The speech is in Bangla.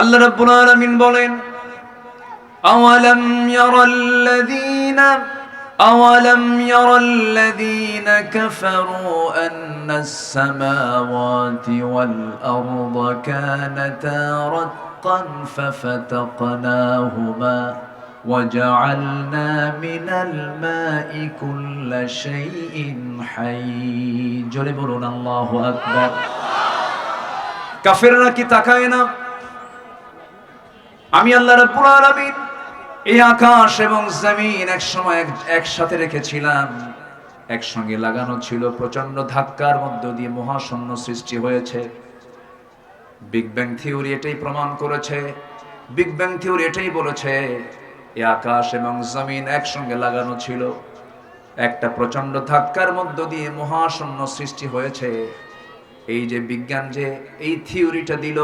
আল্লাহ রাব্বুল আলামিন বলেন, أولم ير الذين كفروا أن السماوات والأرض كانتا رتقا ففتقناهما وجعلنا من الماء كل شيء حي জোরে বলুন আল্লাহু আকবার। কাফেররা কি তাকায় না? আমি আল্লাহ রাব্বুল আলামিন এই আকাশ এবং জমিন একসময় একসাথে রেখেছিলাম, একসঙ্গে লাগানো ছিল। প্রচন্ড ধাক্কার মধ্য দিয়ে মহাশূন্য সৃষ্টি হয়েছে। বিগ ব্যাং থিওরি এটাই প্রমাণ করেছে। বিগ ব্যাং থিওরি এটাই বলেছে, এই আকাশ এবং জমিন একসঙ্গে লাগানো ছিল, একটা প্রচন্ড ধাক্কার মধ্য দিয়ে মহাশূন্য সৃষ্টি হয়েছে। এই যে বিজ্ঞান যে এই থিওরিটা দিল,